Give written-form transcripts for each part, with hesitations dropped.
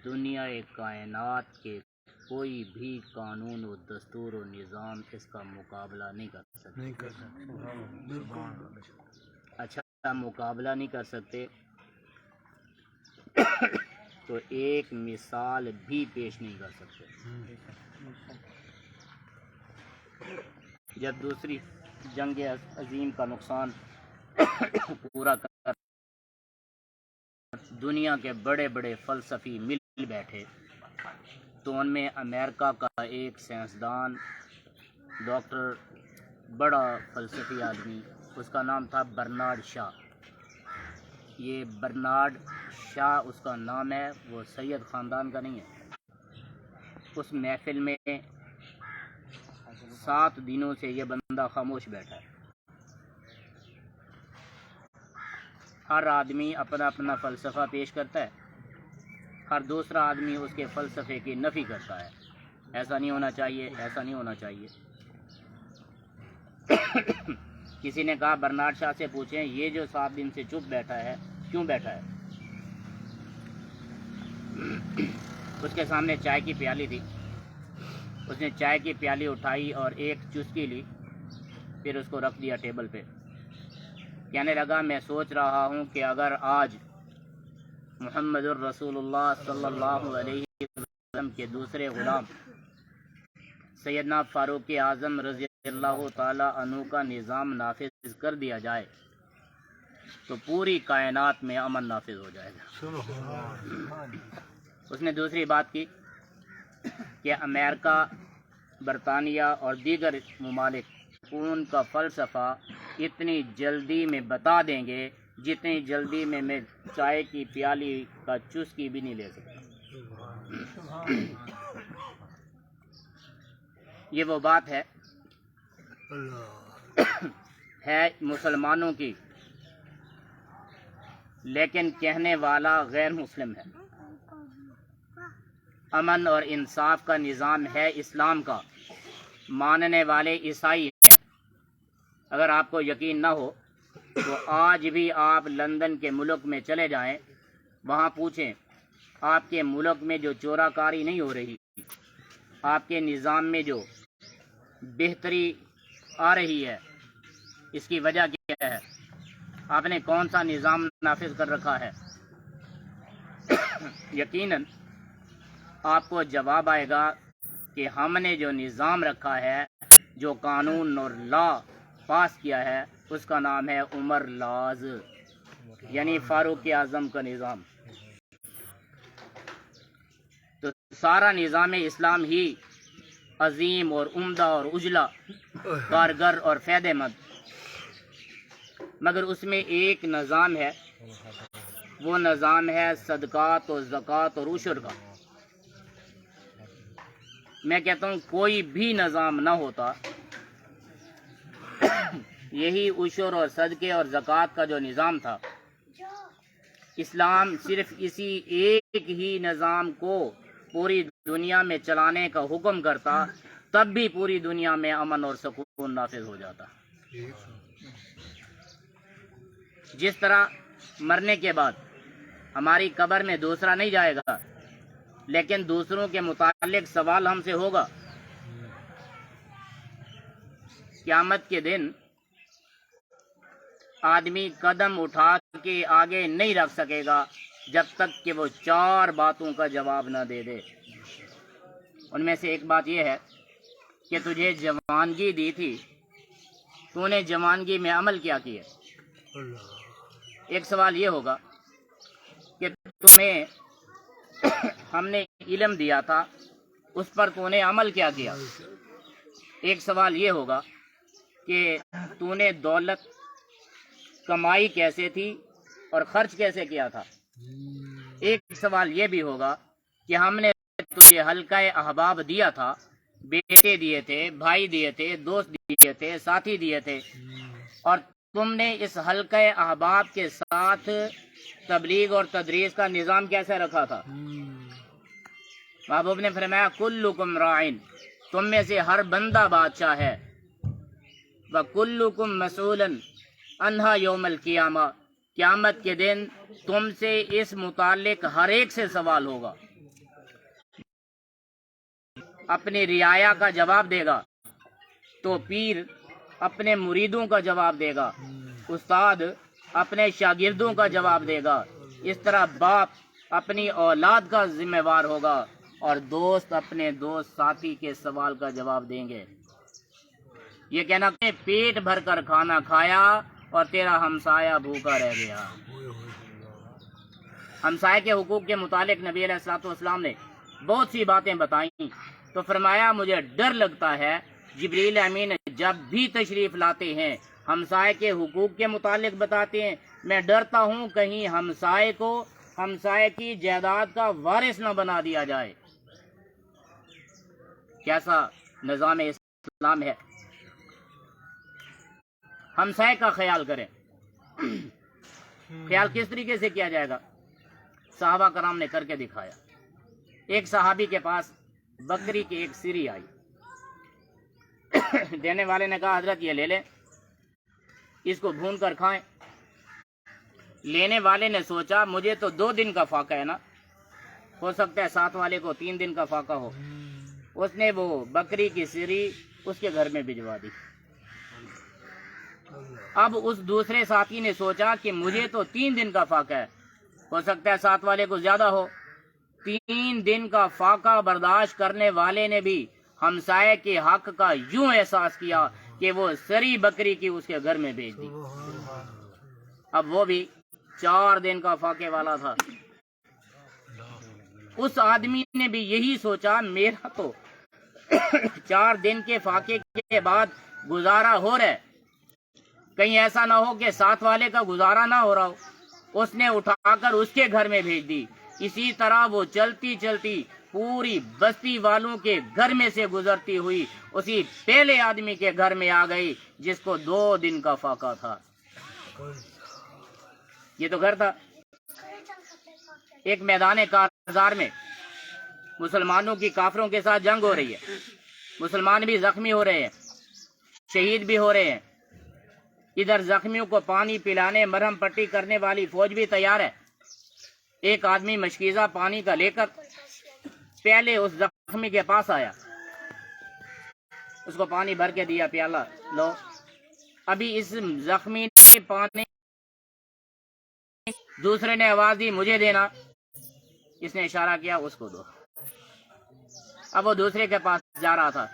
دنیا کائنات کے کوئی بھی قانون و دستور و نظام اس کا مقابلہ نہیں کر سکتے. اچھا مقابلہ نہیں کر سکتے تو ایک مثال بھی پیش نہیں کر سکتے. جب دوسری جنگ عظیم کا نقصان پورا کر دنیا کے بڑے بڑے فلسفی مل بیٹھے تو ان میں امریکہ کا ایک سائنسدان ڈاکٹر بڑا فلسفی آدمی، اس کا نام تھا برنارڈ شاہ. یہ برنارڈ شاہ اس کا نام ہے، وہ سید خاندان کا نہیں ہے. اس محفل میں 7 دنوں سے یہ بندہ خاموش بیٹھا ہے. ہر آدمی اپنا اپنا فلسفہ پیش کرتا ہے، ہر دوسرا آدمی اس کے فلسفے کی نفی کرتا ہے. ایسا نہیں ہونا چاہیے، ایسا نہیں ہونا چاہیے. کسی نے کہا برنارڈ شاہ سے پوچھیں یہ جو 7 دن سے چپ بیٹھا ہے کیوں بیٹھا ہے؟ اس کے سامنے چائے کی پیالی تھی. اس نے چائے کی پیالی اٹھائی اور ایک چسکی لی، پھر اس کو رکھ دیا ٹیبل پہ. کہنے لگا میں سوچ رہا ہوں کہ اگر آج محمد الرسول اللہ صلی اللہ علیہ وسلم کے دوسرے غلام سیدنا فاروق اعظم رضی اللہ تعالی عنہ کا نظام نافذ کر دیا جائے تو پوری کائنات میں امن نافذ ہو جائے گا. اس نے دوسری بات کی کہ امریکہ، برطانیہ اور دیگر ممالک ان کا فلسفہ اتنی جلدی میں بتا دیں گے جتنی جلدی میں چائے کی پیالی کا چسکی بھی نہیں لے سکتا. یہ وہ بات ہے مسلمانوں کی، لیکن کہنے والا غیر مسلم ہے. امن اور انصاف کا نظام ہے اسلام کا، ماننے والے عیسائی ہیں. اگر آپ کو یقین نہ ہو تو آج بھی آپ لندن کے ملک میں چلے جائیں، وہاں پوچھیں آپ کے ملک میں جو چورا کاری نہیں ہو رہی، آپ کے نظام میں جو بہتری آ رہی ہے، اس کی وجہ کیا ہے؟ آپ نے کون سا نظام نافذ کر رکھا ہے؟ یقیناً آپ کو جواب آئے گا کہ ہم نے جو نظام رکھا ہے، جو قانون اور لا پاس کیا ہے، اس کا نام ہے عمر لاز، یعنی فاروق اعظم کا نظام. تو سارا نظام اسلام ہی عظیم اور عمدہ اور اجلا، کارگر اور فائدہ مند، مگر اس میں ایک نظام ہے، وہ نظام ہے صدقات اور زکوٰۃ اور عشر کا. میں کہتا ہوں کوئی بھی نظام نہ ہوتا، یہی عشر اور صدقے اور زکوٰۃ کا جو نظام تھا، اسلام صرف اسی ایک ہی نظام کو پوری دنیا میں چلانے کا حکم کرتا، تب بھی پوری دنیا میں امن اور سکون نافذ ہو جاتا. جس طرح مرنے کے بعد ہماری قبر میں دوسرا نہیں جائے گا، لیکن دوسروں کے متعلق سوال ہم سے ہوگا. قیامت کے دن آدمی قدم اٹھا کے آگے نہیں رکھ سکے گا جب تک کہ وہ 4 باتوں کا جواب نہ دے دے. ان میں سے ایک بات یہ ہے کہ تجھے جوانگی دی تھی، تو نے جوانگی میں عمل کیا کیا؟ ایک سوال یہ ہوگا کہ تمہیں ہم نے علم دیا تھا، اس پر تو نے عمل کیا کیا؟ ایک سوال یہ ہوگا کہ تو نے دولت کمائی کیسے تھی اور خرچ کیسے کیا تھا؟ ایک سوال یہ بھی ہوگا کہ ہم نے تجھے حلقہ احباب دیا تھا، بیٹے دیے تھے، بھائی دیے تھے، دوست دیے تھے، ساتھی دیے تھے، اور تم نے اس حلقہ احباب کے ساتھ تبلیغ اور تدریس کا نظام کیسے رکھا تھا؟ محبوب نے فرمایا کلکم راعٍ، تم میں سے ہر بندہ بادشاہ ہے، وکلکم مسئولا عنہا یوم القیامہ، قیامت کے دن تم سے اس متعلق ہر ایک سے سوال ہوگا. اپنی رعایا کا جواب دے گا تو پیر اپنے مریدوں کا جواب دے گا، استاد اپنے شاگردوں کا جواب دے گا، اس طرح باپ اپنی اولاد کا ذمہ وار ہوگا اور دوست اپنے دوست ساتھی کے سوال کا جواب دیں گے۔ یہ کہنا کہ پیٹ بھر کر کھانا کھایا اور تیرا ہمسایہ بھوکا رہ گیا۔ ہمسائے کے حقوق کے متعلق نبی علیہ الصلوۃ والسلام نے بہت سی باتیں بتائیں تو فرمایا مجھے ڈر لگتا ہے جبریل امین جب بھی تشریف لاتے ہیں ہمسائے کے حقوق کے متعلق بتاتے ہیں، میں ڈرتا ہوں کہیں ہمسائے کو ہمسائے کی جائیداد کا وارث نہ بنا دیا جائے۔ کیسا نظام اسلام ہے! ہمسائے کا خیال کریں۔ خیال کس طریقے سے کیا جائے گا؟ صحابہ کرام نے کر کے دکھایا۔ ایک صحابی کے پاس بکری کی ایک سری آئی، دینے والے نے کہا حضرت یہ لے لیں، اس کو بھون کر کھائیں۔ لینے والے نے سوچا مجھے تو 2 دن کا فاقہ ہے نا، ہو سکتا ہے ساتھ والے کو 3 دن کا فاقہ ہو۔ اس نے وہ بکری کی سری اس کے گھر میں بھجوا دی۔ اب اس دوسرے ساتھی نے سوچا کہ مجھے تو 3 دن کا فاقہ ہے، ہو سکتا ہے ساتھ والے کو زیادہ ہو۔ 3 دن کا فاقہ برداشت کرنے والے نے بھی ہمسائے کے حق کا یوں احساس کیا کہ وہ سری بکری کی اس کے گھر میں بھیج دی۔ اب وہ بھی 4 دن کا فاقے والا تھا۔ اس آدمی نے بھی یہی سوچا میرا تو 4 دن کے فاقے کے بعد گزارا ہو رہا ہے، کہیں ایسا نہ ہو کہ ساتھ والے کا گزارا نہ ہو رہا ہو۔ اس نے اٹھا کر اس کے گھر میں بھیج دی۔ اسی طرح وہ چلتی چلتی پوری بستی والوں کے گھر میں سے گزرتی ہوئی اسی پہلے آدمی کے گھر میں آ گئی جس کو 2 دن کا فاقہ تھا۔ یہ تو گھر تھا۔ ایک میدان کارزار میں مسلمانوں کی کافروں کے ساتھ جنگ ہو رہی ہے، مسلمان بھی زخمی ہو رہے ہیں، شہید بھی ہو رہے ہیں۔ ادھر زخمیوں کو پانی پلانے مرہم پٹی کرنے والی فوج بھی تیار ہے۔ ایک آدمی مشکیزہ پانی کا لے کر پہلے اس زخمی کے پاس آیا، اس کو پانی بھر کے دیا، پیالہ لو۔ ابھی اس زخمی نے پانی، دوسرے نے آواز دی مجھے دینا، اس نے اشارہ کیا اس کو دو۔ اب وہ دوسرے کے پاس جا رہا تھا،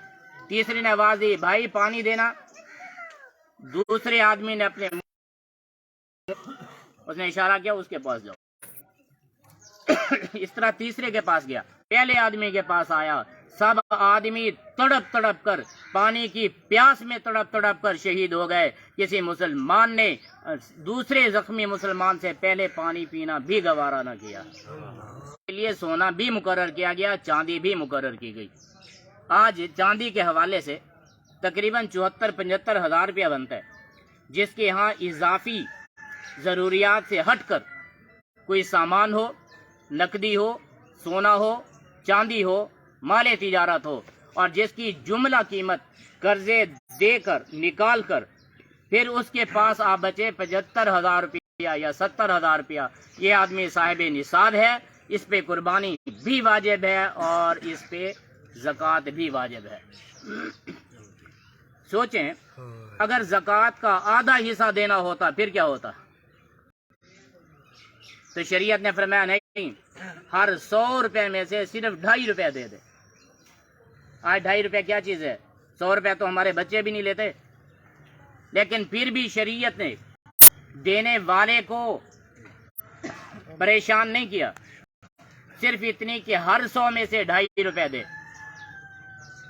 تیسرے نے آواز دی بھائی پانی دینا، دوسرے آدمی نے اپنے اس نے اشارہ کیا اس کے پاس جاؤ۔ اس طرح تیسرے کے پاس گیا، پہلے آدمی کے پاس آیا، سب آدمی تڑپ تڑپ کر پانی کی پیاس میں تڑپ تڑپ کر شہید ہو گئے۔ کسی مسلمان نے دوسرے زخمی مسلمان سے پہلے پانی پینا بھی گوارا نہ کیا۔ کے لیے سونا بھی مقرر کیا گیا، چاندی بھی مقرر کی گئی۔ آج چاندی کے حوالے سے تقریباً 74-75 ہزار روپیہ بنتا ہے، جس کے ہاں اضافی ضروریات سے ہٹ کر کوئی سامان ہو، نقدی ہو، سونا ہو، چاندی ہو، مال تجارت ہو، اور جس کی جملہ قیمت قرضے دے کر نکال کر پھر اس کے پاس آ بچے 75,000 روپیہ یا 70,000 روپیہ، یہ آدمی صاحب نصاب ہے، اس پہ قربانی بھی واجب ہے اور اس پہ زکوٰۃ بھی واجب ہے۔ سوچیں اگر زکوٰۃ کا آدھا حصہ دینا ہوتا پھر کیا ہوتا؟ تو شریعت نے فرمایا نہیں، ہر 100 روپے میں سے صرف 2.5 روپے دے دے۔ آج 2.5 روپے کیا چیز ہے؟ 100 روپے تو ہمارے بچے بھی نہیں لیتے، لیکن پھر بھی شریعت نے دینے والے کو پریشان نہیں کیا، صرف اتنی کہ ہر 100 میں سے 2.5 روپے دے۔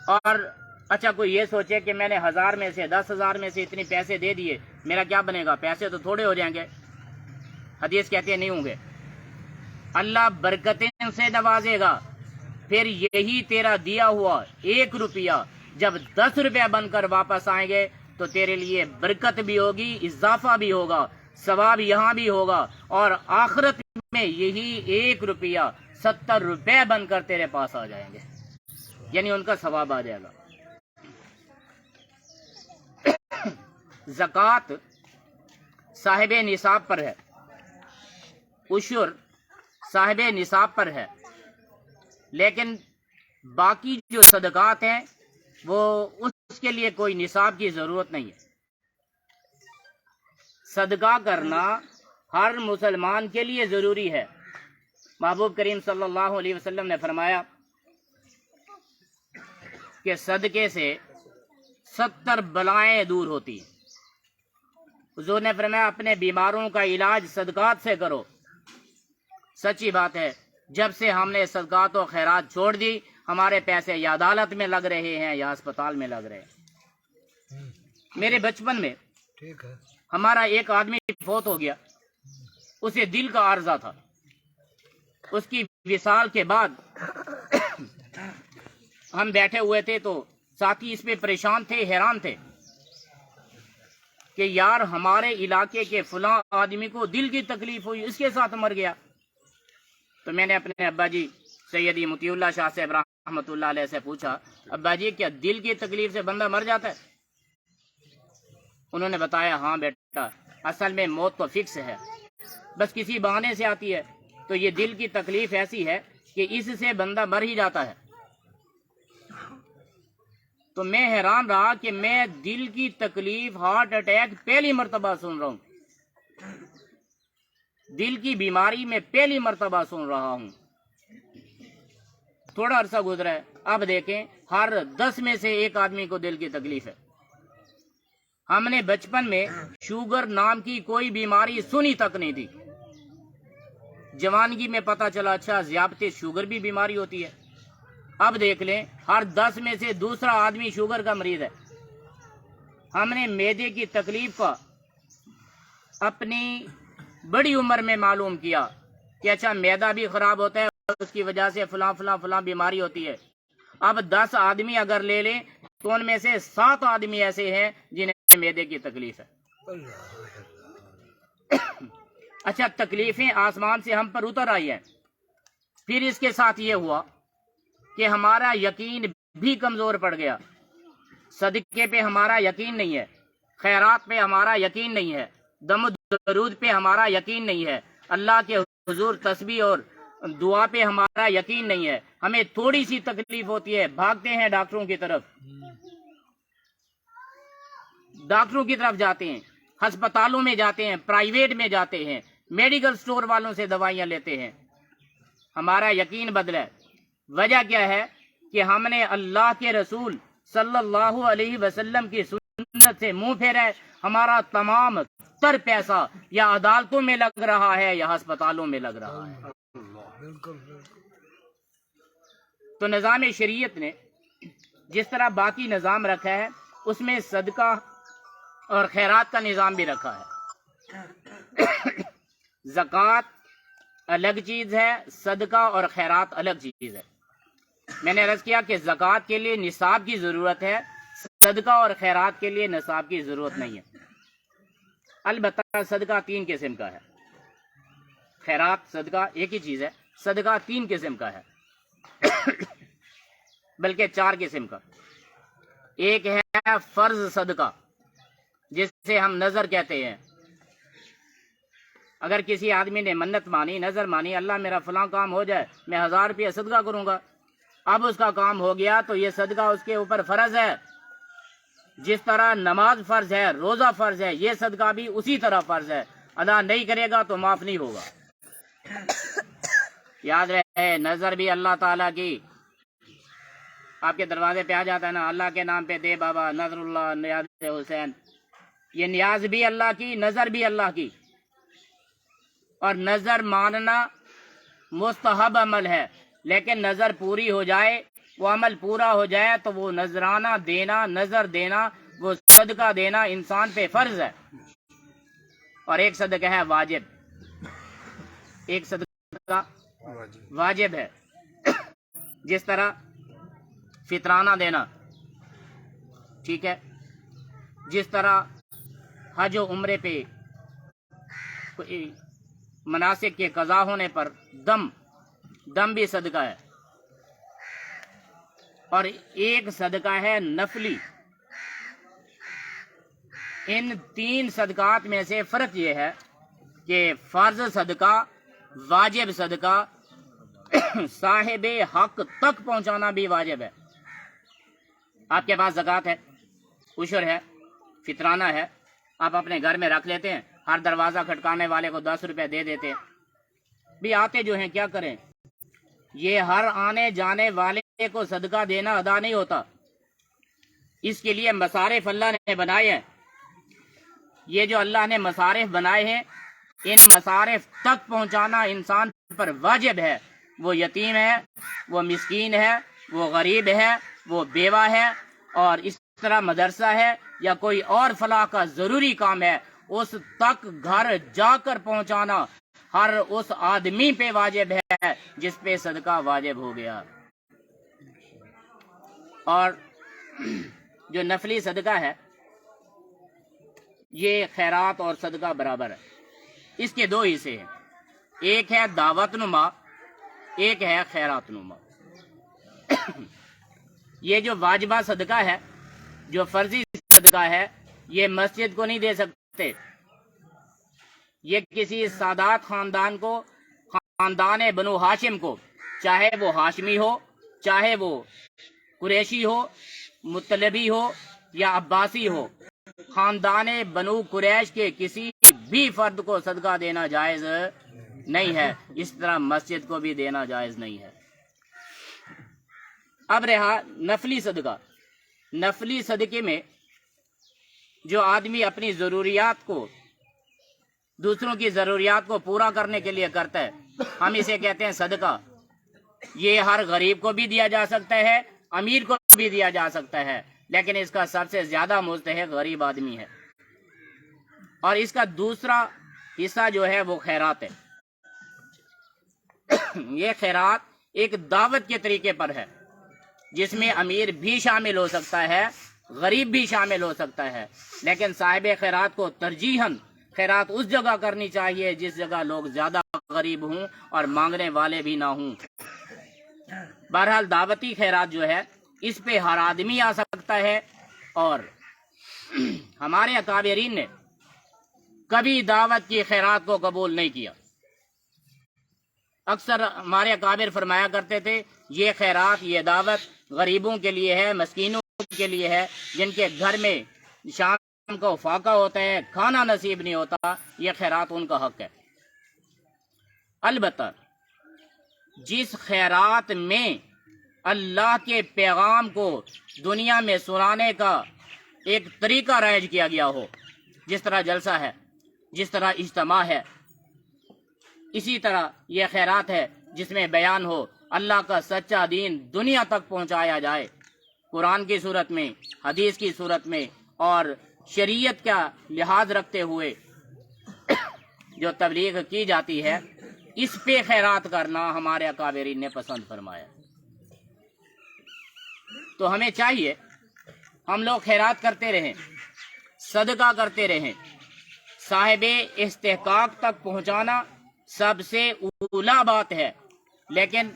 اور اچھا کوئی یہ سوچے کہ میں نے 1000 میں سے 10,000 میں سے اتنے پیسے دے دیے، میرا کیا بنے گا؟ پیسے تو تھوڑے ہو جائیں گے۔ حدیث کہتے ہیں نہیں ہوں گے، اللہ برکتیں سے نوازے گا، پھر یہی تیرا دیا ہوا 1 روپیہ جب 10 روپیہ بن کر واپس آئیں گے تو تیرے لیے برکت بھی ہوگی، اضافہ بھی ہوگا، ثواب یہاں بھی ہوگا، اور آخرت میں یہی 1 روپیہ 70 روپے بن کر تیرے پاس آ جائیں گے، یعنی ان کا ثواب آ جائے گا۔ زکوٰۃ صاحب نصاب پر ہے، عشر صاحب نصاب پر ہے، لیکن باقی جو صدقات ہیں وہ اس کے لیے کوئی نصاب کی ضرورت نہیں ہے. صدقہ کرنا ہر مسلمان کے لیے ضروری ہے. محبوب کریم صلی اللہ علیہ وسلم نے فرمایا کہ صدقے سے 70 بلائیں دور ہوتی ہیں. حضور نے فرمایا اپنے بیماروں کا علاج صدقات سے کرو. سچی بات ہے، جب سے ہم نے صدقات و خیرات چھوڑ دی، ہمارے پیسے یا عدالت میں لگ رہے ہیں یا اسپتال میں لگ رہے ہیں. میرے بچپن میں ہمارا ایک آدمی فوت ہو گیا، اسے دل کا عارضہ تھا. اس کی وصال کے بعد ہم بیٹھے ہوئے تھے تو ساتھی اس پہ پریشان تھے، حیران تھے کہ یار ہمارے علاقے کے فلاں آدمی کو دل کی تکلیف ہوئی، اس کے ساتھ مر گیا. تو میں نے اپنے ابا جی سیدی مطیع اللہ شاہ صاحب رحمۃ اللہ علیہ سے پوچھا، ابا جی کیا دل کی تکلیف سے بندہ مر جاتا ہے؟ انہوں نے بتایا ہاں بیٹا، اصل میں موت تو فکس ہے، بس کسی بہانے سے آتی ہے. تو یہ دل کی تکلیف ایسی ہے کہ اس سے بندہ مر ہی جاتا ہے. تو میں حیران رہا کہ میں دل کی تکلیف، ہارٹ اٹیک پہلی مرتبہ سن رہا ہوں، دل کی بیماری میں پہلی مرتبہ سن رہا ہوں. تھوڑا عرصہ گزرا ہے، اب دیکھیں ہر 10 میں سے ایک آدمی کو دل کی تکلیف ہے. ہم نے بچپن میں شوگر نام کی کوئی بیماری سنی تک نہیں تھی. جوانگی میں پتہ چلا اچھا ذیابطیس شوگر بھی بیماری ہوتی ہے. اب دیکھ لیں ہر 10 میں سے دوسرا آدمی شوگر کا مریض ہے. ہم نے معدے کی تکلیف کا اپنی بڑی عمر میں معلوم کیا کہ اچھا معدہ بھی خراب ہوتا ہے، اس کی وجہ سے فلاں فلاں فلاں بیماری ہوتی ہے. اب 10 آدمی اگر لے لیں تو ان میں سے 7 آدمی ایسے ہیں جنہیں معدے کی تکلیف ہے. اچھا تکلیفیں آسمان سے ہم پر اتر آئی ہیں، پھر اس کے ساتھ یہ ہوا کہ ہمارا یقین بھی کمزور پڑ گیا. صدقے پہ ہمارا یقین نہیں ہے، خیرات پہ ہمارا یقین نہیں ہے، دم و درود پہ ہمارا یقین نہیں ہے، اللہ کے حضور تسبیح اور دعا پہ ہمارا یقین نہیں ہے. ہمیں تھوڑی سی تکلیف ہوتی ہے بھاگتے ہیں ڈاکٹروں کی طرف، ڈاکٹروں کی طرف جاتے ہیں، ہسپتالوں میں جاتے ہیں، پرائیویٹ میں جاتے ہیں، میڈیکل سٹور والوں سے دوائیاں لیتے ہیں. ہمارا یقین بدلا ہے. وجہ کیا ہے کہ ہم نے اللہ کے رسول صلی اللہ علیہ وسلم کی سنت سے منہ پھیرا ہے. ہمارا تمام تر پیسہ یا عدالتوں میں لگ رہا ہے یا ہسپتالوں میں لگ رہا ہے. تو نظام شریعت نے جس طرح باقی نظام رکھا ہے اس میں صدقہ اور خیرات کا نظام بھی رکھا ہے. زکوٰۃ الگ چیز ہے، صدقہ اور خیرات الگ چیز ہے. میں نے عرض کیا کہ زکوٰۃ کے لیے نصاب کی ضرورت ہے، صدقہ اور خیرات کے لیے نصاب کی ضرورت نہیں ہے. البتہ صدقہ 3 قسم کا ہے، خیرات صدقہ ایک ہی چیز ہے. صدقہ 3 قسم کا ہے، بلکہ 4 قسم کا. ایک ہے فرض صدقہ جس سے ہم نظر کہتے ہیں. اگر کسی آدمی نے منت مانی، نظر مانی، اللہ میرا فلاں کام ہو جائے میں 1000 روپیہ صدقہ کروں گا، اب اس کا کام ہو گیا تو یہ صدقہ اس کے اوپر فرض ہے. جس طرح نماز فرض ہے، روزہ فرض ہے، یہ صدقہ بھی اسی طرح فرض ہے. ادا نہیں کرے گا تو معاف نہیں ہوگا. یاد رہے نظر بھی اللہ تعالیٰ کی، آپ کے دروازے پہ آ جاتا ہے نا، اللہ کے نام پہ دے بابا نظر اللہ نیاز حسین. یہ نیاز بھی اللہ کی، نظر بھی اللہ کی. اور نظر ماننا مستحب عمل ہے، لیکن نظر پوری ہو جائے، وہ عمل پورا ہو جائے تو وہ نذرانہ دینا، نظر دینا، وہ صدقہ دینا انسان پہ فرض ہے. اور ایک صدقہ ہے واجب، ایک صدقہ واجب ہے. جس طرح فطرانہ دینا، ٹھیک ہے، جس طرح حج و عمرے پہ مناسک کے قضا ہونے پر دم بھی صدقہ ہے. اور ایک صدقہ ہے نفلی. ان 3 صدقات میں سے فرق یہ ہے کہ فرض صدقہ، واجب صدقہ صاحب حق تک پہنچانا بھی واجب ہے۔ آپ کے پاس زکوٰۃ ہے، عشر ہے، فطرانہ ہے، آپ اپنے گھر میں رکھ لیتے ہیں، ہر دروازہ کھٹکانے والے کو 10 روپے دے دیتے ہیں، بھی آتے جو ہیں کیا کریں؟ یہ ہر آنے جانے والے کو صدقہ دینا ادا نہیں ہوتا، اس کے لیے مصارف اللہ نے بنائے ہیں۔ یہ جو اللہ نے مصارف بنائے ہیں، ان مصارف تک پہنچانا انسان پر واجب ہے۔ وہ یتیم ہے، وہ مسکین ہے، وہ غریب ہے، وہ بیوہ ہے، اور اس طرح مدرسہ ہے یا کوئی اور فلاح کا ضروری کام ہے، اس تک گھر جا کر پہنچانا ہر اس آدمی پہ واجب ہے جس پہ صدقہ واجب ہو گیا۔ اور جو نفلی صدقہ ہے یہ خیرات اور صدقہ برابر ہے، اس کے دو حصے ہیں، ایک ہے دعوت نما، ایک ہے خیرات نما۔ یہ جو واجبہ صدقہ ہے، جو فرضی صدقہ ہے، یہ مسجد کو نہیں دے سکتے، یہ کسی سادات خاندان کو، خاندان بنو ہاشم کو، چاہے وہ ہاشمی ہو، چاہے وہ قریشی ہو، مطلبی ہو یا عباسی ہو، خاندان بنو قریش کے کسی بھی فرد کو صدقہ دینا جائز نہیں ہے، اس طرح مسجد کو بھی دینا جائز نہیں ہے۔ اب رہا نفلی صدقہ۔ نفلی صدقے میں جو آدمی اپنی ضروریات کو، دوسروں کی ضروریات کو پورا کرنے کے لیے کرتا ہے، ہم اسے کہتے ہیں صدقہ۔ یہ ہر غریب کو بھی دیا جا سکتا ہے، امیر کو بھی دیا جا سکتا ہے، لیکن اس کا سب سے زیادہ مستحق غریب آدمی ہے۔ اور اس کا دوسرا حصہ جو ہے وہ خیرات ہے۔ یہ خیرات ایک دعوت کے طریقے پر ہے، جس میں امیر بھی شامل ہو سکتا ہے، غریب بھی شامل ہو سکتا ہے، لیکن صاحب خیرات کو ترجیحاً خیرات اس جگہ کرنی چاہیے جس جگہ لوگ زیادہ غریب ہوں اور مانگنے والے بھی نہ ہوں۔ بہرحال دعوتی خیرات جو ہے اس پہ ہر آدمی آ سکتا ہے، اور ہمارے اکابرین نے کبھی دعوت کی خیرات کو قبول نہیں کیا۔ اکثر ہمارے اکابر فرمایا کرتے تھے یہ خیرات، یہ دعوت غریبوں کے لیے ہے، مسکینوں کے لیے ہے، جن کے گھر میں شام کو فاقہ ہوتا ہے، کھانا نصیب نہیں ہوتا، یہ خیرات ان کا حق ہے۔ البتہ جس خیرات میں اللہ کے پیغام کو دنیا میں سنانے کا ایک طریقہ رائج کیا گیا ہو، جس طرح جلسہ ہے، جس طرح اجتماع ہے، اسی طرح یہ خیرات ہے جس میں بیان ہو اللہ کا سچا دین دنیا تک پہنچایا جائے، قرآن کی صورت میں، حدیث کی صورت میں، اور شریعت کا لحاظ رکھتے ہوئے جو تبلیغ کی جاتی ہے، اس پہ خیرات کرنا ہمارے اکابرین نے پسند فرمایا۔ تو ہمیں چاہیے ہم لوگ خیرات کرتے رہیں، صدقہ کرتے رہیں۔ صاحب استحقاق تک پہنچانا سب سے اولا بات ہے، لیکن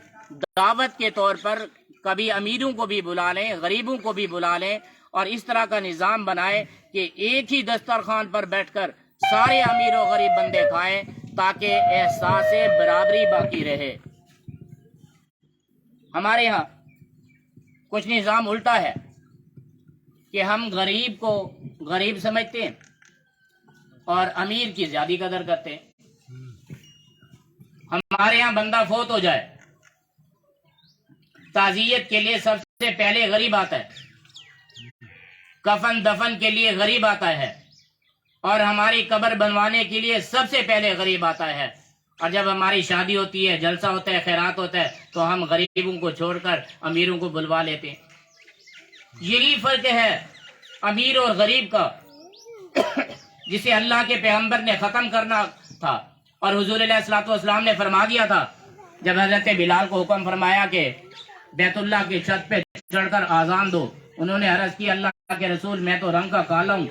دعوت کے طور پر کبھی امیروں کو بھی بلا لیں، غریبوں کو بھی بلا لیں، اور اس طرح کا نظام بنائے کہ ایک ہی دسترخوان پر بیٹھ کر سارے امیر و غریب بندے کھائیں، تاکہ احساس برابری باقی رہے۔ ہمارے ہاں کچھ نظام الٹا ہے کہ ہم غریب کو غریب سمجھتے ہیں اور امیر کی زیادہ قدر کرتے ہیں۔ ہمارے ہاں بندہ فوت ہو جائے، تعزیت کے لیے سب سے پہلے غریب آتا ہے، کفن دفن کے لیے غریب آتا ہے، اور ہماری قبر بنوانے کے لیے سب سے پہلے غریب آتا ہے۔ اور جب ہماری شادی ہوتی ہے، جلسہ ہوتا ہے، خیرات ہوتا ہے، تو ہم غریبوں کو چھوڑ کر امیروں کو بلوا لیتے ہیں۔ یہی فرق ہے امیر اور غریب کا، جسے اللہ کے پیغمبر نے ختم کرنا تھا، اور حضور علیہ الصلوۃ والسلام نے فرما دیا تھا جب حضرت بلال کو حکم فرمایا کہ بیت اللہ کی چھت پہ چڑھ کر آذان دو۔ انہوں نے عرض کی اللہ کے رسول میں تو رنگ کا کالا ہوں۔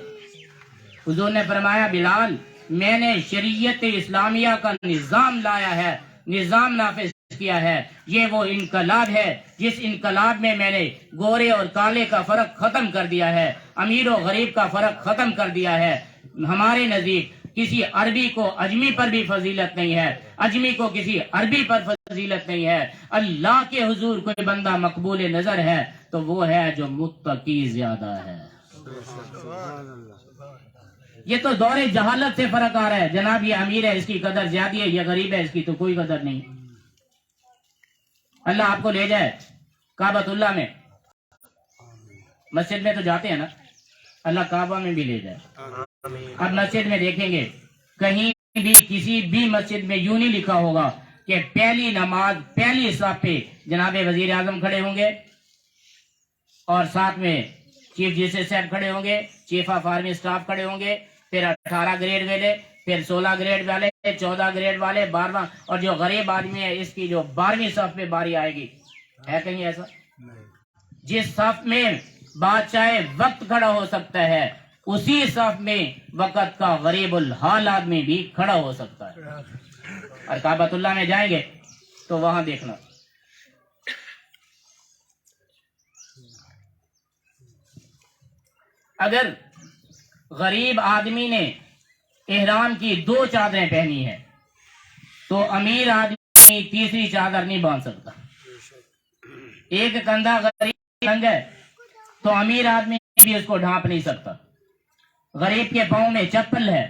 حضور نے فرمایا بلال میں نے شریعت اسلامیہ کا نظام لایا ہے، نظام نافذ کیا ہے، یہ وہ انقلاب ہے جس انقلاب میں میں نے گورے اور کالے کا فرق ختم کر دیا ہے، امیر و غریب کا فرق ختم کر دیا ہے۔ ہمارے نزدیک کسی عربی کو اجمی پر بھی فضیلت نہیں ہے، اجمی کو کسی عربی پر فضیلت نہیں ہے۔ اللہ کے حضور کوئی بندہ مقبول نظر ہے تو وہ ہے جو متقی زیادہ ہے۔ یہ تو دور جہالت سے فرق آ رہا ہے، جناب یہ امیر ہے اس کی قدر زیادہ ہے، یہ غریب ہے اس کی تو کوئی قدر نہیں۔ اللہ آپ کو لے جائے کعبۃ اللہ میں، مسجد میں تو جاتے ہیں نا، اللہ کعبہ میں بھی لے جائے۔ اب مسجد میں دیکھیں گے کہیں بھی کسی بھی مسجد میں یوں نہیں لکھا ہوگا کہ پہلی نماز پہلی صف پہ جناب وزیر اعظم کھڑے ہوں گے اور ساتھ میں چیف جسٹس صاحب کھڑے ہوں گے، چیف آف آرمی سٹاف کھڑے ہوں گے، پھر 18 گریڈ والے، پھر 16 گریڈ والے، 14 گریڈ والے، 12، اور جو غریب آدمی ہے اس کی جو 12ویں صف پہ باری آئے گی، ہے کہیں ایسا؟ جس صف میں بادشاہ وقت کھڑا ہو سکتا ہے اسی صف میں وقت کا غریب الحال آدمی بھی کھڑا ہو سکتا ہے۔ اور کعبۃ اللہ میں جائیں گے تو وہاں دیکھنا اگر غریب آدمی نے احرام کی 2 چادریں پہنی ہیں تو امیر آدمی تیسری چادر نہیں باندھ سکتا۔ ایک کندھا غریب ننگا ہے تو امیر آدمی بھی اس کو ڈھانپ نہیں سکتا۔ غریب کے پاؤں میں چپل ہے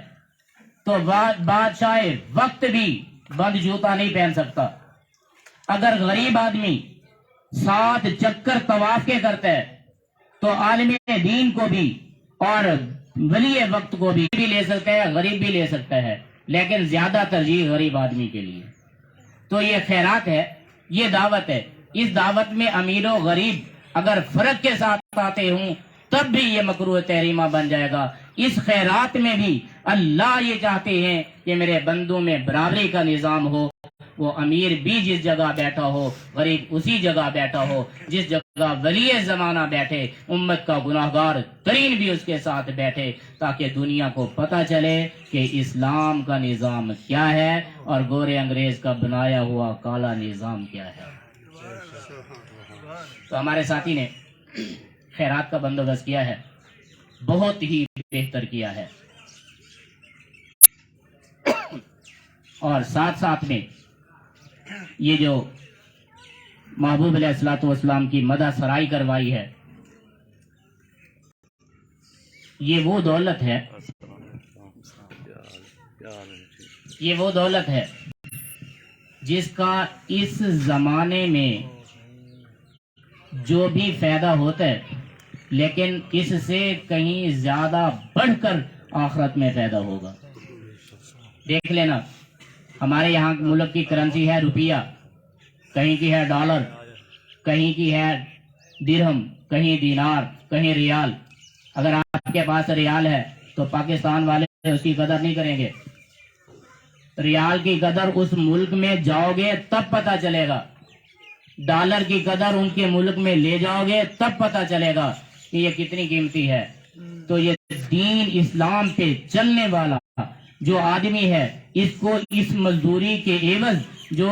تو بادشاہ وقت بھی بند جوتا نہیں پہن سکتا۔ اگر غریب آدمی 7 چکر طواف کے کرتا ہے تو عالم دین کو بھی اور ولی وقت کو بھی لے سکتا ہے، غریب بھی لے سکتا ہے، لیکن زیادہ ترجیح غریب آدمی کے لیے۔ تو یہ خیرات ہے، یہ دعوت ہے، اس دعوت میں امیر و غریب اگر فرق کے ساتھ آتے ہوں تب بھی یہ مکروہ تحریمہ بن جائے گا۔ اس خیرات میں بھی اللہ یہ چاہتے ہیں کہ میرے بندوں میں برابری کا نظام ہو، وہ امیر بھی جس جگہ بیٹھا ہو غریب اسی جگہ بیٹھا ہو، جس جگہ ولی زمانہ بیٹھے امت کا گناہگار ترین بھی اس کے ساتھ بیٹھے، تاکہ دنیا کو پتہ چلے کہ اسلام کا نظام کیا ہے اور گورے انگریز کا بنایا ہوا کالا نظام کیا ہے۔ تو ہمارے ساتھی نے خیرات کا بندوبست کیا ہے، بہت ہی بہتر کیا ہے، اور ساتھ ساتھ میں یہ جو محبوب علیہ الصلوۃ والسلام کی مدح سرائی کروائی ہے، یہ وہ دولت ہے، یہ وہ دولت ہے جس کا اس زمانے میں جو بھی فائدہ ہوتا ہے لیکن اس سے کہیں زیادہ بڑھ کر آخرت میں فائدہ ہوگا۔ دیکھ لینا ہمارے یہاں ملک کی کرنسی ہے روپیہ، کہیں کی ہے ڈالر، کہیں کی ہے درہم، کہیں دینار، کہیں ریال۔ اگر آپ کے پاس ریال ہے تو پاکستان والے اس کی قدر نہیں کریں گے، ریال کی قدر اس ملک میں جاؤ گے تب پتہ چلے گا، ڈالر کی قدر ان کے ملک میں لے جاؤ گے تب پتہ چلے گا کہ یہ کتنی قیمتی ہے۔ تو یہ دین اسلام پہ چلنے والا جو آدمی ہے، اس کو اس مزدوری کے عوض جو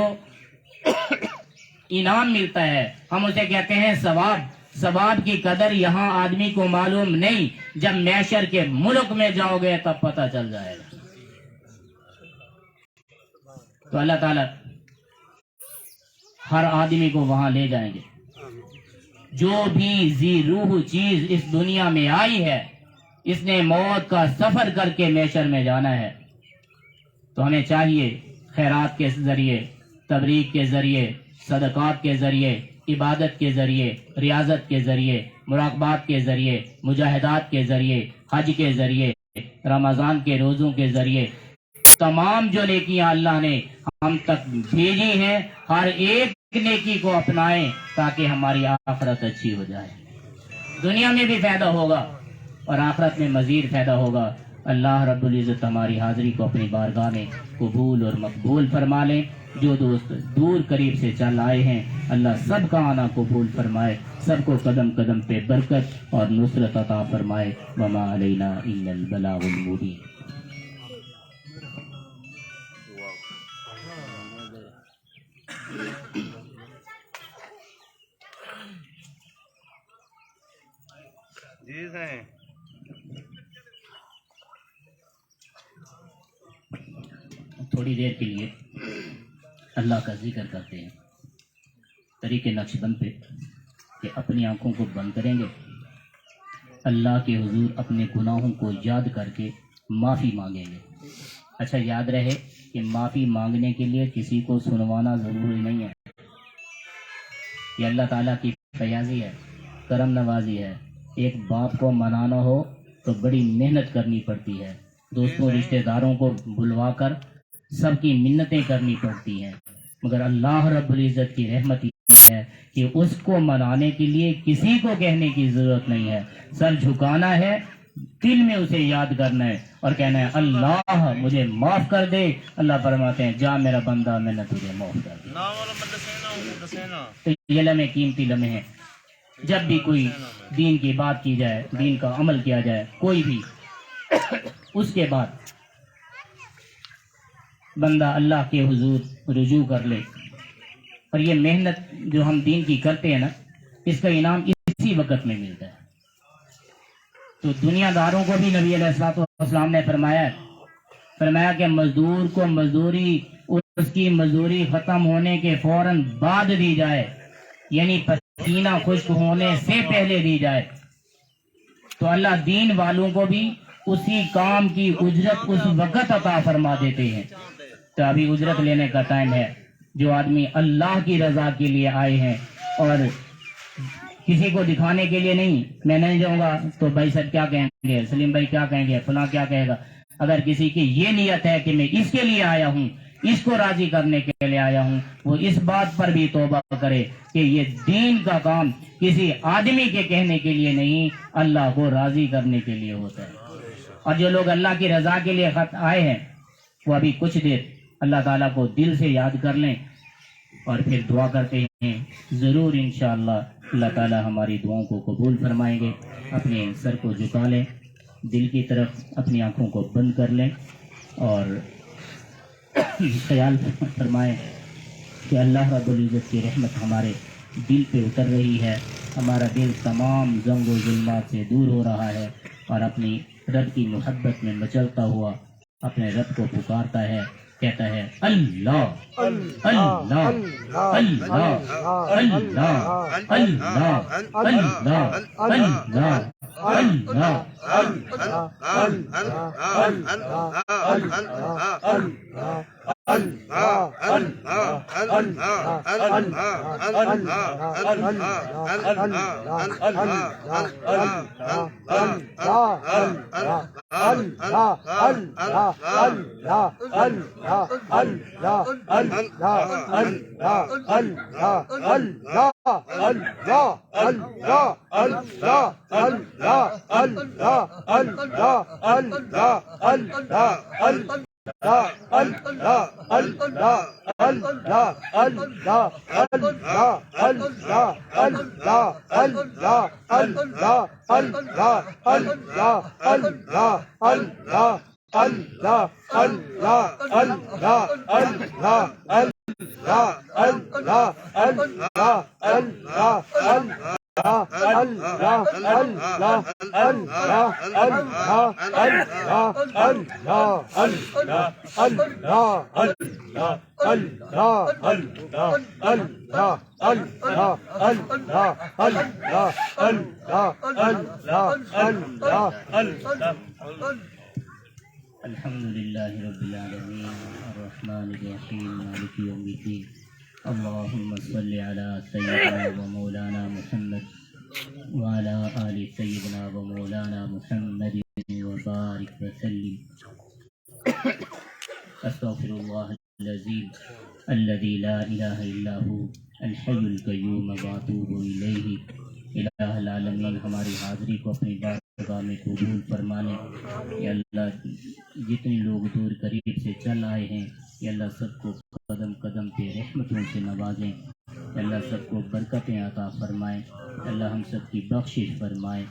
انعام ملتا ہے ہم اسے کہتے ہیں ثواب۔ ثواب کی قدر یہاں آدمی کو معلوم نہیں، جب محشر کے ملک میں جاؤ گے تب پتہ چل جائے گا۔ تو اللہ تعالی ہر آدمی کو وہاں لے جائیں گے۔ جو بھی ذی روح چیز اس دنیا میں آئی ہے اس نے موت کا سفر کر کے محشر میں جانا ہے۔ تو ہمیں چاہیے خیرات کے ذریعے، تبریک کے ذریعے، صدقات کے ذریعے، عبادت کے ذریعے، ریاضت کے ذریعے، مراقبات کے ذریعے، مجاہدات کے ذریعے، حج کے ذریعے، رمضان کے روزوں کے ذریعے، تمام جو نیکیاں اللہ نے ہم تک بھیجی ہیں ہر ایک نیکی کو اپنائیں تاکہ ہماری آخرت اچھی ہو جائے، دنیا میں بھی فائدہ ہوگا اور آخرت میں مزید فائدہ ہوگا۔ اللہ رب العزت ہماری حاضری کو اپنی بارگاہ میں قبول اور مقبول فرما لیں۔ جو دوست دور قریب سے چل آئے ہیں اللہ سب کا آنا قبول فرمائے، سب کو قدم قدم پہ برکت اور نصرت عطا فرمائے۔ وما علینا الا البلاغ المبین۔ جی سر تھوڑی دیر کے لیے اللہ کا ذکر کرتے ہیں طریقے نقش بند پہ کہ اپنی آنکھوں کو بند کریں گے، اللہ کے حضور اپنے گناہوں کو یاد کر کے معافی مانگیں گے۔ اچھا یاد رہے کہ معافی مانگنے کے لیے کسی کو سنوانا ضروری نہیں ہے، یہ اللہ تعالیٰ کی فیاضی ہے، کرم نوازی ہے۔ ایک باپ کو منانا ہو تو بڑی محنت کرنی پڑتی ہے، دوستوں رشتہ داروں کو بلوا کر سب کی منتیں کرنی پڑتی ہیں، مگر اللہ رب العزت کی رحمت یہ ہے کہ اس کو منانے کے لیے کسی کو کہنے کی ضرورت نہیں ہے، سر جھکانا ہے، دل میں اسے یاد کرنا ہے اور کہنا ہے اللہ مجھے معاف کر دے۔ اللہ فرماتے ہیں جا میرا بندہ میں نے تجھے معاف کر دیا۔ تو یہ لمحے قیمتی لمحے ہیں، جب بھی کوئی دین کی بات کی جائے، دین کا عمل کیا جائے کوئی بھی، اس کے بعد بندہ اللہ کے حضور رجوع کر لے، اور یہ محنت جو ہم دین کی کرتے ہیں نا، اس کا انعام اسی وقت میں ملتا ہے۔ تو دنیا داروں کو بھی نبی علیہ السلام نے فرمایا کہ مزدور کو مزدوری اس کی مزدوری ختم ہونے کے فوراً بعد دی جائے، یعنی پسینہ خشک ہونے سے پہلے دی جائے۔ تو اللہ دین والوں کو بھی اسی کام کی اجرت اس وقت عطا فرما دیتے ہیں۔ تو ابھی اجرت لینے کا ٹائم ہے۔ جو آدمی اللہ کی رضا کے لیے آئے ہیں اور کسی کو دکھانے کے لیے نہیں، میں نہیں جاؤں گا تو بھائی صاحب کیا کہیں گے، سلیم بھائی کیا کہیں گے، فلاں کیا کہے گا، اگر کسی کی یہ نیت ہے کہ میں اس کے لیے آیا ہوں، اس کو راضی کرنے کے لیے آیا ہوں، وہ اس بات پر بھی توبہ کرے کہ یہ دین کا کام کسی آدمی کے کہنے کے لیے نہیں، اللہ کو راضی کرنے کے لیے ہوتا ہے۔ اور جو لوگ اللہ کی رضا کے لیے خط آئے ہیں وہ ابھی کچھ دیر اللہ تعالیٰ کو دل سے یاد کر لیں اور پھر دعا کرتے ہیں، ضرور انشاءاللہ اللہ تعالیٰ ہماری دعاؤں کو قبول فرمائیں گے۔ اپنے سر کو جھکا لیں، دل کی طرف اپنی آنکھوں کو بند کر لیں اور خیال فرمائیں کہ اللہ رب العزت کی رحمت ہمارے دل پہ اتر رہی ہے، ہمارا دل تمام زنگ و ظلمات سے دور ہو رہا ہے اور اپنی رب کی محبت میں مچلتا ہوا اپنے رب کو پکارتا ہے، کہتا ہے اللہ اللہ اللہ اللہ اللہ الحمد لله رب العالمين الرحمن الرحيم مالك يوم الدين اللهم صل على سيدنا ومولانا محمد وعلى آل سيدنا ومولانا محمد وبارك وسلم استغفر الله العظيم الذي لا إله إلا هو الحي القيوم وأتوب إليه۔ الہ العالمین ہماری حاضری کو اپنی بارگاہ میں قبول فرما لیں۔ یا اللہ جتنے لوگ دور قریب سے چل آئے ہیں یا اللہ سب کو قدم قدم پہ رحمتوں سے نوازیں، یا اللہ سب کو برکتیں عطا فرمائیں، اللہ ہم سب کی بخشش فرمائیں،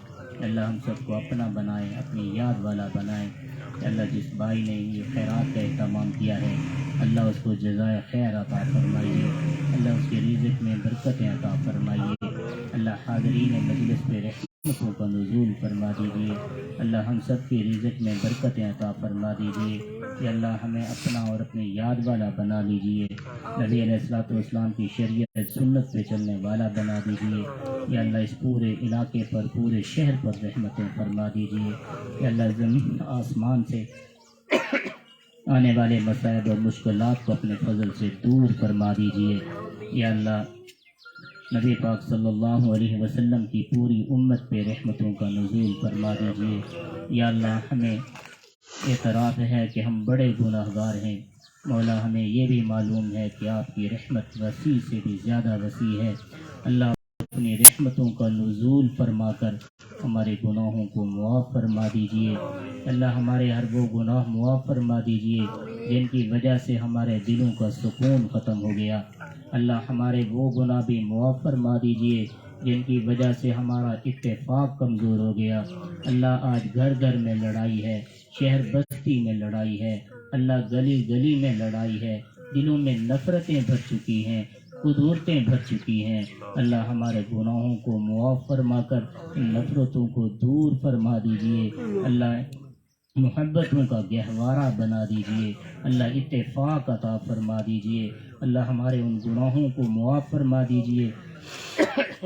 اللہ ہم سب کو اپنا بنائیں، اپنی یاد والا بنائیں۔ اللہ جس بھائی نے یہ خیرات کا اہتمام کیا ہے اللہ اس کو جزائے خیر عطا فرمائیے، اللہ اس کے رزق میں برکتیں عطا فرمائیے، اللہ حاضرین مجلس پہ رحمتوں کا نزول فرما دیجیے، اللہ ہم سب کے رزق میں برکتیں عطا فرما دیجیے۔ یا اللہ ہمیں اپنا اور اپنی یاد والا بنا لیجئے، نبی علیہ الصلوۃ والسلام کی شریعت سنت پہ چلنے والا بنا دیجئے، یا اللہ اس پورے علاقے پر، پورے شہر پر رحمتیں فرما دیجئے، یا اللہ زمین آسمان سے آنے والے مصائب اور مشکلات کو اپنے فضل سے دور فرما دیجئے، یا اللہ نبی پاک صلی اللہ علیہ وسلم کی پوری امت پہ رحمتوں کا نزول فرما دیجئے، یا اللہ ہمیں اعتراف ہے کہ ہم بڑے گناہ گار ہیں، مولا ہمیں یہ بھی معلوم ہے کہ آپ کی رحمت وسیع سے بھی زیادہ وسیع ہے، اللہ اپنی رحمتوں کا نزول فرما کر ہمارے گناہوں کو معاف فرما دیجئے، اللہ ہمارے ہر وہ گناہ معاف فرما دیجئے جن کی وجہ سے ہمارے دلوں کا سکون ختم ہو گیا، اللہ ہمارے وہ گناہ بھی معاف فرما دیجئے جن کی وجہ سے ہمارا اتفاق کمزور ہو گیا، اللہ آج گھر گھر میں لڑائی ہے، شہر بستی میں لڑائی ہے، اللہ گلی گلی میں لڑائی ہے، دلوں میں نفرتیں بھر چکی ہیں، قدورتیں بھر چکی ہیں، اللہ ہمارے گناہوں کو معاف فرما کر ان نفرتوں کو دور فرما دیجئے، اللہ محبتوں کا گہوارہ بنا دیجئے، اللہ اتفاق عطا فرما دیجئے، اللہ ہمارے ان گناہوں کو معاف فرما دیجئے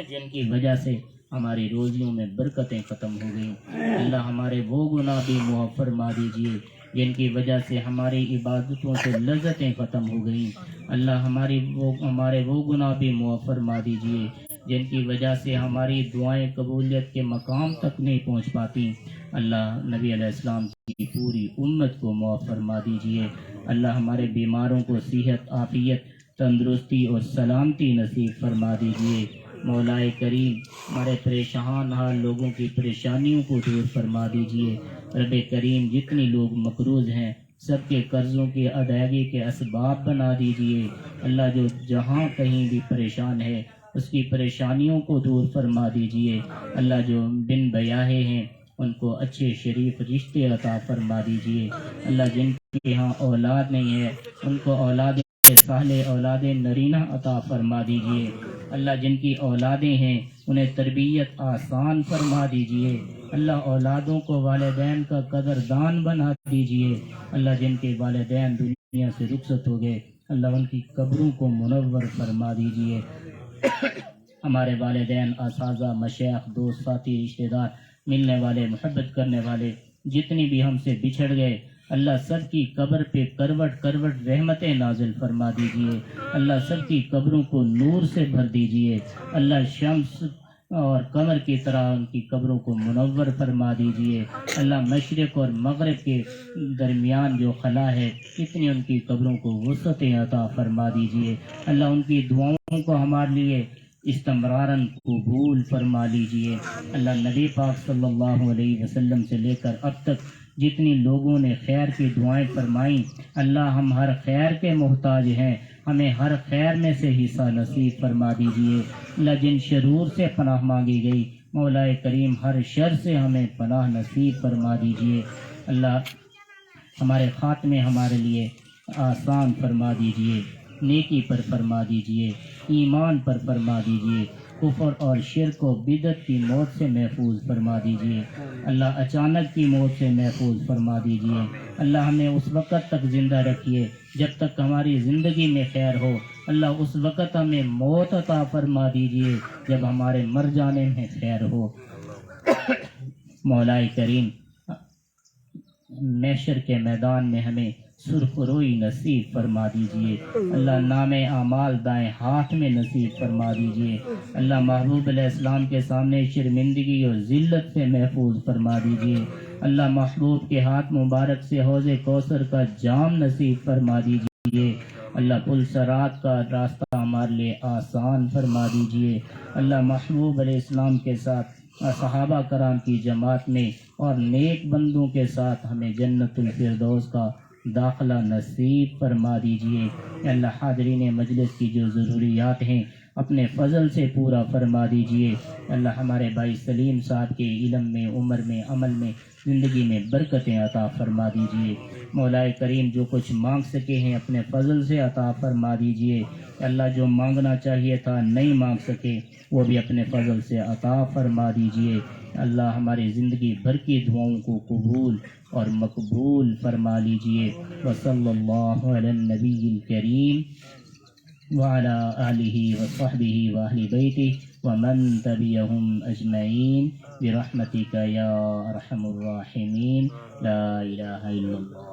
جن کی وجہ سے ہماری روزیوں میں برکتیں ختم ہو گئیں، اللہ ہمارے وہ گناہ بھی معاف فرما دیجئے جن کی وجہ سے ہماری عبادتوں سے لذتیں ختم ہو گئیں، اللہ ہمارے وہ گناہ بھی معاف فرما دیجئے جن کی وجہ سے ہماری دعائیں قبولیت کے مقام تک نہیں پہنچ پاتی، اللہ نبی علیہ السلام کی پوری امت کو معاف فرما دیجئے، اللہ ہمارے بیماروں کو صحت، عافیت، تندرستی اور سلامتی نصیب فرما دیجئے، مولا کریم ہمارے پریشان حال لوگوں کی پریشانیوں کو دور فرما دیجئے، رب کریم جتنی لوگ مقروض ہیں سب کے قرضوں کی ادائیگی کے اسباب بنا دیجئے، اللہ جو جہاں کہیں بھی پریشان ہے اس کی پریشانیوں کو دور فرما دیجئے، اللہ جو بن بیاہے ہیں ان کو اچھے شریف رشتے عطا فرما دیجئے، اللہ جن کے یہاں اولاد نہیں ہے ان کو اولاد صالح، اولاد نرینہ عطا فرما دیجئے، اللہ جن کی اولادیں ہیں انہیں تربیت آسان فرما دیجئے، اللہ اولادوں کو والدین کا قدردان بنا دیجئے، اللہ جن کے والدین دنیا سے رخصت ہو گئے اللہ ان کی قبروں کو منور فرما دیجئے، ہمارے والدین، اساتذہ، مشائخ، دوست، ساتھی، رشتہ دار، ملنے والے، محبت کرنے والے جتنی بھی ہم سے بچھڑ گئے اللہ سب کی قبر پہ کروٹ کروٹ رحمتیں نازل فرما دیجئے، اللہ سب کی قبروں کو نور سے بھر دیجئے، اللہ شمس اور قمر کی طرح ان کی قبروں کو منور فرما دیجئے، اللہ مشرق اور مغرب کے درمیان جو خلا ہے اتنی ان کی قبروں کو وسعتیں عطا فرما دیجئے، اللہ ان کی دعاؤں کو ہمارے لیے استمرارن قبول فرما لیجئے، اللہ نبی پاک صلی اللہ علیہ وسلم سے لے کر اب تک جتنی لوگوں نے خیر کی دعائیں فرمائیں اللہ ہم ہر خیر کے محتاج ہیں، ہمیں ہر خیر میں سے حصہ نصیب فرما دیجئے، اللہ جن شرور سے پناہ مانگی گئی مولا کریم ہر شر سے ہمیں پناہ نصیب فرما دیجئے، اللہ ہمارے خاتمے ہمارے لیے آسان فرما دیجئے، نیکی پر فرما دیجئے، ایمان پر فرما دیجئے، کفر اور شرک و بدعت کی موت سے محفوظ فرما دیجئے، اللہ اچانک کی موت سے محفوظ فرما دیجئے، اللہ ہمیں اس وقت تک زندہ رکھیے جب تک ہماری زندگی میں خیر ہو، اللہ اس وقت ہمیں موت عطا فرما دیجئے جب ہمارے مر جانے میں خیر ہو، مولا کریم محشر کے میدان میں ہمیں سرخ روئی نصیب فرما دیجئے، اللہ نام اعمال دائیں ہاتھ میں نصیب فرما دیجئے، اللہ محبوب علیہ السلام کے سامنے شرمندگی اور ذلت سے محفوظ فرما دیجئے، اللہ محبوب کے ہاتھ مبارک سے حوض کوثر کا جام نصیب فرما دیجئے، اللہ پل صراط کا راستہ ہمارے لیے آسان فرما دیجئے، اللہ محبوب علیہ السلام کے ساتھ صحابہ کرام کی جماعت میں اور نیک بندوں کے ساتھ ہمیں جنت الفردوس کا داخلہ نصیب فرما دیجئے، اللہ حاضرین مجلس کی جو ضروریات ہیں اپنے فضل سے پورا فرما دیجئے، اللہ ہمارے بھائی سلیم صاحب کے علم میں، عمر میں، عمل میں، زندگی میں برکتیں عطا فرما دیجئے، مولا کریم جو کچھ مانگ سکے ہیں اپنے فضل سے عطا فرما دیجئے، اللہ جو مانگنا چاہیے تھا نہیں مانگ سکے وہ بھی اپنے فضل سے عطا فرما دیجئے. اللہ ہماری زندگی بھر کی دعاؤں کو قبول اور مقبول فرما لیجئے. وصلی اللہ علی النبی الکریم وعلى آلہ وصحبہ وأہل بیتہ ومن تبعهم اجمعین برحمتک یا ارحم الراحمین. لا الہ الا اللہ.